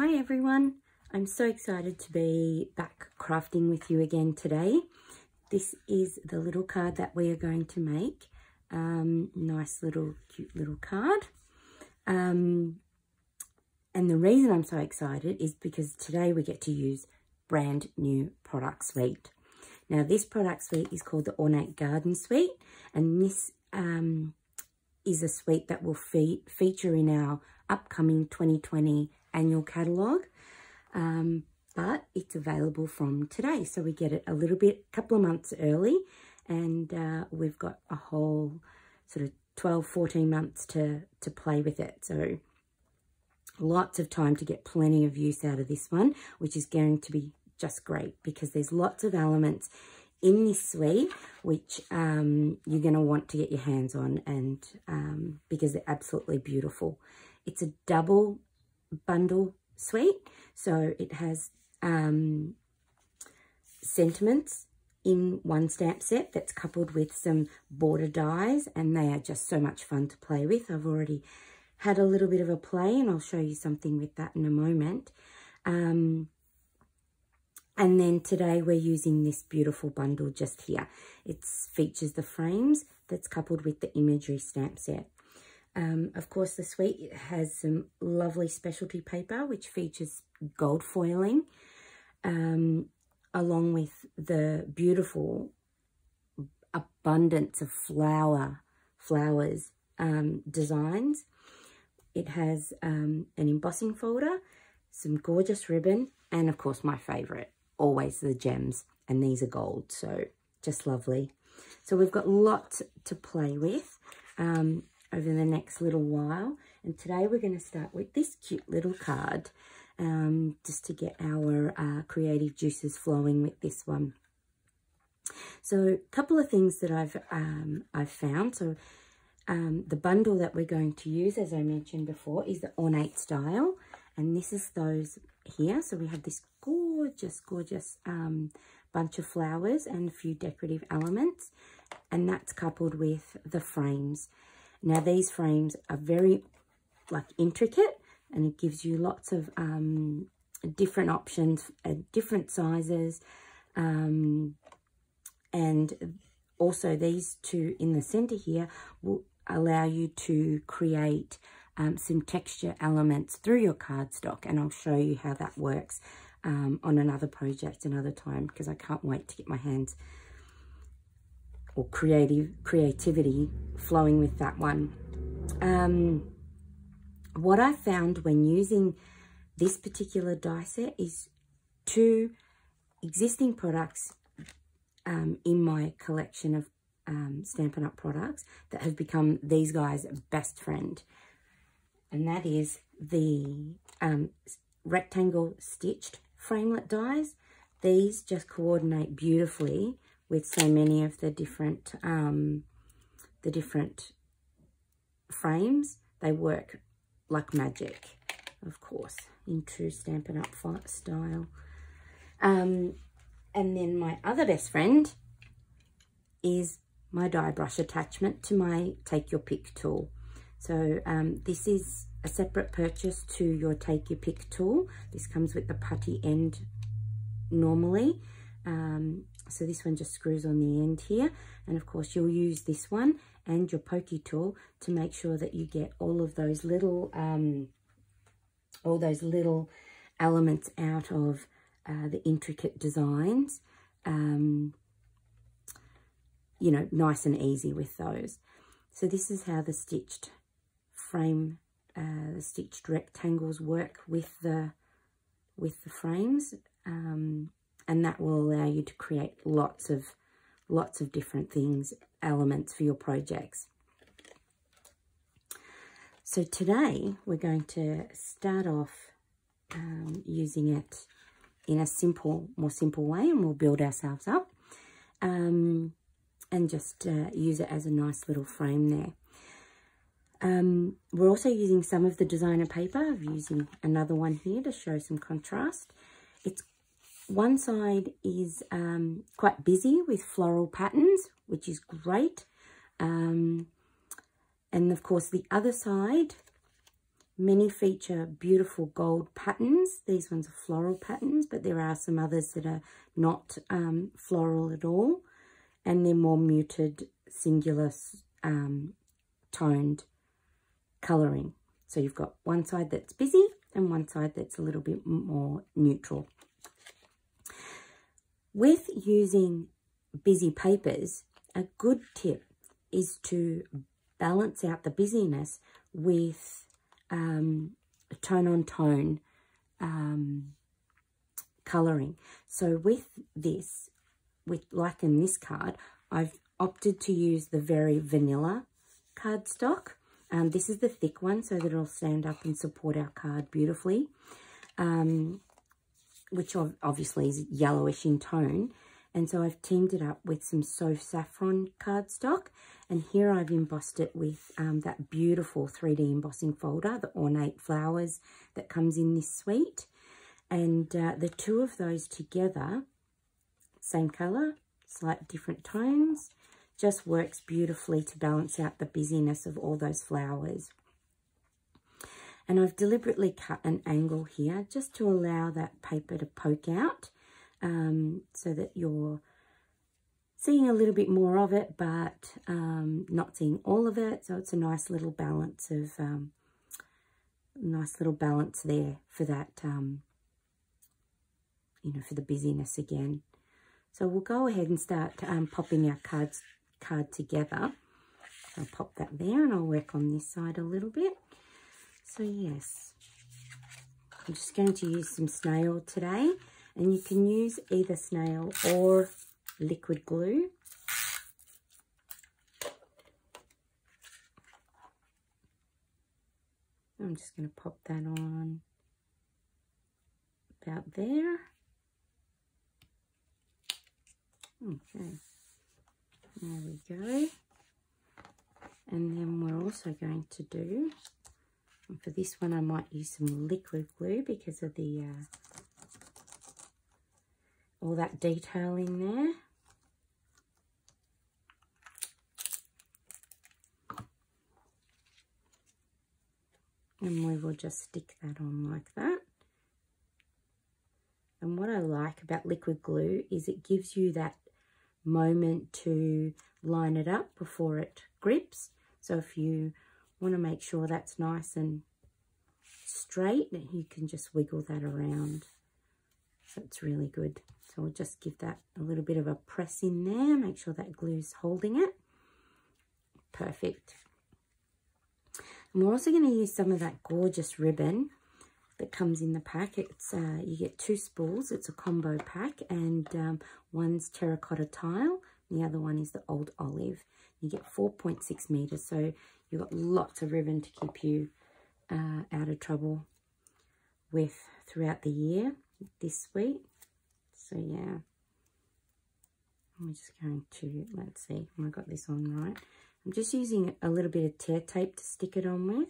Hi everyone, I'm so excited to be back crafting with you again today. This is the little card that we are going to make. Nice little cute little card. And the reason I'm so excited is because today we get to use brand new product suite. Now this product suite is called the Ornate Garden Suite, and this is a suite that will feature in our upcoming 2020 annual catalogue, but it's available from today, so we get it a couple of months early, and we've got a whole sort of 12-14 months to play with it, so lots of time to get plenty of use out of this one, which is going to be just great because there's lots of elements in this suite which you're going to want to get your hands on, and because they're absolutely beautiful. It's a double bundle suite, so it has sentiments in one stamp set that's coupled with some border dies, and they are just so much fun to play with. I've already had a little bit of a play, and I'll show you something with that in a moment. And then today we're using this beautiful bundle just here. It features the frames that's coupled with the imagery stamp set. Of course, the suite has some lovely specialty paper, which features gold foiling, along with the beautiful abundance of flowers designs. It has an embossing folder, some gorgeous ribbon, and of course my favourite, always the gems, and these are gold, so just lovely. So we've got lots to play with over the next little while, and today we're going to start with this cute little card, just to get our creative juices flowing with this one. So a couple of things that I've found. So the bundle that we're going to use, as I mentioned before, is the Ornate style, and this is those here. So we have this gorgeous bunch of flowers and a few decorative elements, and that's coupled with the frames. Now these frames are very intricate, and it gives you lots of different options at different sizes, and also these two in the center here will allow you to create some texture elements through your cardstock, and I'll show you how that works on another project another time, because I can't wait to get my hands or creativity flowing with that one. What I found when using this particular die set is two existing products in my collection of Stampin' Up! Products that have become these guys' best friend. And that is the rectangle stitched framelit dies. These just coordinate beautifully with so many of the different frames. They work like magic, of course, in true Stampin' Up! Style. And then my other best friend is my die brush attachment to my Take Your Pick tool. So this is a separate purchase to your Take Your Pick tool. This comes with the putty end normally. So this one just screws on the end here, and of course you'll use this one and your pokey tool to make sure that you get all of those little elements out of the intricate designs, you know, nice and easy with those. So this is how the stitched frame, the stitched rectangles work with the frames, and that will allow you to create lots of different things, elements for your projects. So today we're going to start off using it in a more simple way, and we'll build ourselves up, and just use it as a nice little frame there. We're also using some of the designer paper. I'm using another one here to show some contrast. It's one side is quite busy with floral patterns, which is great. And of course the other side Many feature beautiful gold patterns. These ones are floral patterns, but there are some others that are not floral at all. And they're more muted, singular, toned colouring. So you've got one side that's busy and one side that's a little bit more neutral. With using busy papers, a good tip is to balance out the busyness with tone-on-tone colouring. So with this, like in this card, I've opted to use the very vanilla cardstock. This is the thick one so that it'll stand up and support our card beautifully, which obviously is yellowish in tone. And so I've teamed it up with some So Saffron cardstock. And here I've embossed it with that beautiful 3D embossing folder, the Ornate Flowers that comes in this suite. And the two of those together, same colour, slight different tones, just works beautifully to balance out the busyness of all those flowers. And I've deliberately cut an angle here just to allow that paper to poke out, so that you're seeing a little bit more of it, but not seeing all of it. So it's a nice little balance of there for that, you know, for the busyness again. So we'll go ahead and start popping our card together. I'll pop that there and I'll work on this side a little bit. So yes, I'm just going to use some snail today, and you can use either snail or liquid glue. I'm just going to pop that on about there. Okay, there we go. And then we're also going to do, and for this one I might use some liquid glue because of the all that detail in there. And we will just stick that on like that. And what I like about liquid glue is it gives you that moment to line it up before it grips. So if you want to make sure that's nice and straight, you can just wiggle that around. So it's really good. So we'll just give that a little bit of a press in there, make sure that glue's holding it. Perfect. And we're also going to use some of that gorgeous ribbon that comes in the pack. It's you get 2 spools. It's a combo pack, and one's terracotta tile, and the other one is the old olive. You get 4.6 meters, so you've got lots of ribbon to keep you out of trouble with throughout the year, this suite. So yeah, I'm just going to, let's see, I got this on right. I'm just using a little bit of tear tape to stick it on with.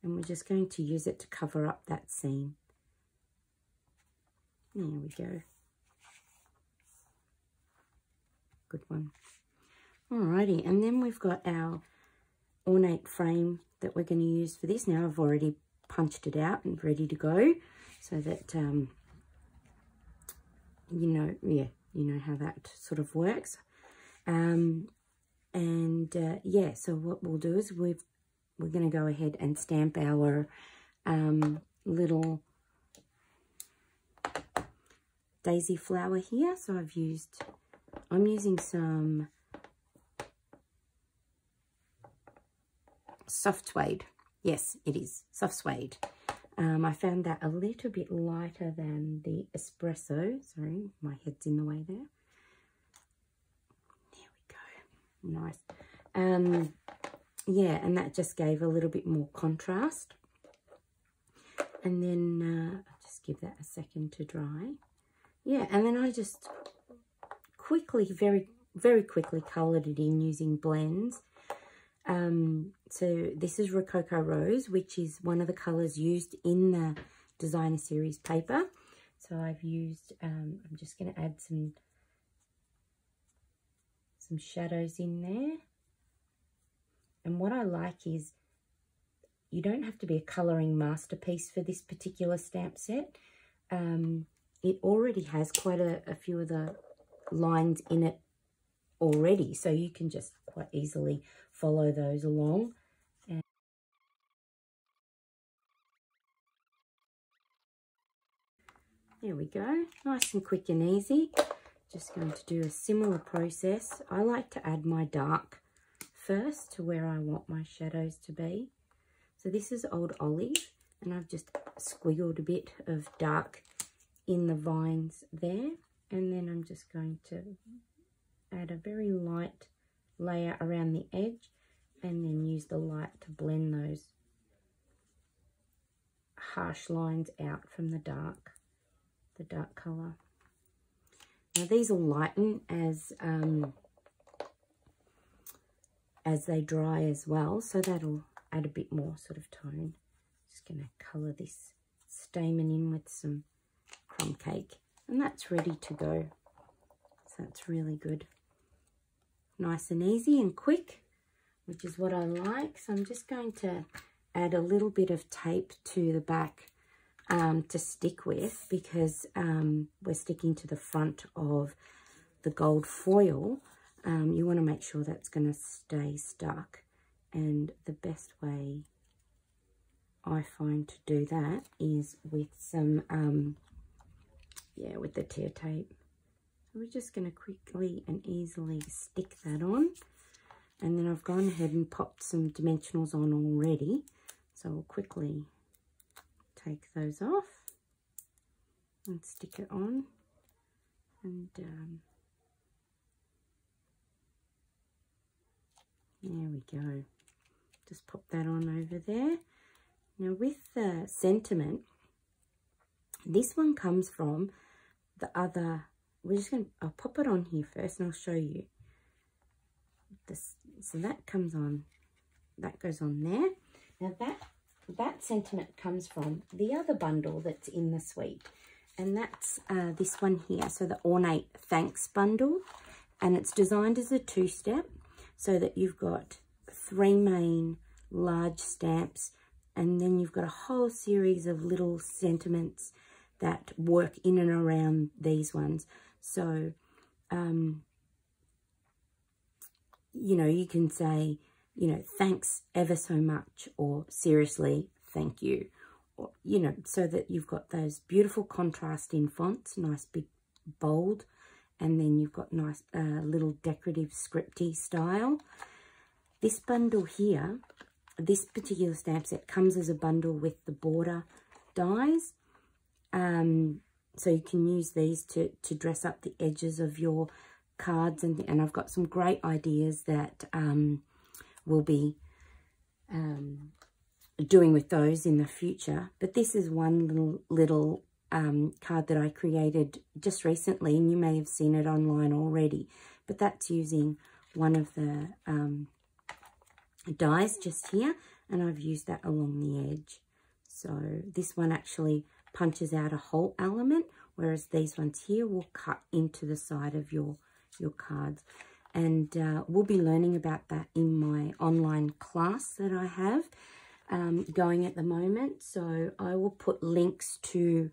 And we're just going to use it to cover up that seam. There we go. Good one. Alrighty, and then we've got our ornate frame that we're going to use for this. Now I've already punched it out and ready to go, so that you know how that sort of works. Yeah, so what we'll do is we're going to go ahead and stamp our little daisy flower here. So I'm using some soft suede. Yes, it is soft suede. I found that a little bit lighter than the espresso. Sorry, my head's in the way there. There we go. Nice. Yeah, and that just gave a little bit more contrast. And then I'll just give that a second to dry. Yeah, and then I just quickly, very, very quickly coloured it in using blends. So this is Rococo Rose, which is one of the colours used in the designer series paper. So I've used, I'm just going to add some shadows in there. And what I like is you don't have to be a colouring masterpiece for this particular stamp set. It already has quite a few of the lines in it already, so you can just quite easily follow those along. And there we go, nice and quick and easy. Just going to do a similar process. I like to add my dark first to where I want my shadows to be. So this is Old Olive, and I've just squiggled a bit of dark in the vines there, and then I'm just going to add a very light layer around the edge, and then use the light to blend those harsh lines out from the dark colour. Now these will lighten as they dry as well, so that'll add a bit more sort of tone. Just going to colour this stamen in with some crumb cake, and that's ready to go. So that's really good. Nice and easy and quick, which is what I like. So I'm just going to add a little bit of tape to the back to stick with, because we're sticking to the front of the gold foil. You want to make sure that's going to stay stuck, and the best way I find to do that is with some with the tear tape. So we're just going to quickly and easily stick that on, and then I've gone ahead and popped some dimensionals on already, so I'll quickly take those off and stick it on, and there we go. Just pop that on over there. Now with the sentiment, this one comes from the other, I'll pop it on here first and I'll show you this. So that comes on, that goes on there. Now that sentiment comes from the other bundle that's in the suite, and that's this one here. So the Ornate Thanks bundle, and it's designed as a 2-step, so that you've got 3 main large stamps, and then you've got a whole series of little sentiments that work in and around these ones. So you can say, thanks ever so much, or seriously, thank you, or, so that you've got those beautiful contrasting fonts, nice big bold, and then you've got nice little decorative scripty style. This bundle here, this particular stamp set comes as a bundle with the border dies. So you can use these to dress up the edges of your cards, and I've got some great ideas that we'll be doing with those in the future. But this is one little card that I created just recently, and you may have seen it online already, but that's using one of the dies just here, and I've used that along the edge. So this one actually punches out a whole element, whereas these ones here will cut into the side of your cards. And we'll be learning about that in my online class that I have going at the moment. So I will put links to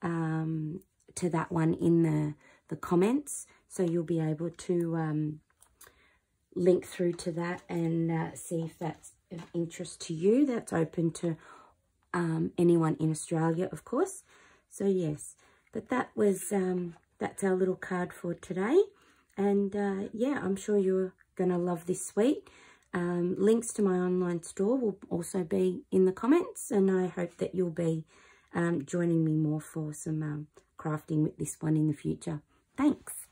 that one in the comments, so you'll be able to link through to that and see if that's of interest to you. That's open to anyone in Australia, of course. So yes, but that was that's our little card for today. And yeah, I'm sure you're going to love this suite. Links to my online store will also be in the comments, and I hope that you'll be joining me more for some crafting with this one in the future. Thanks.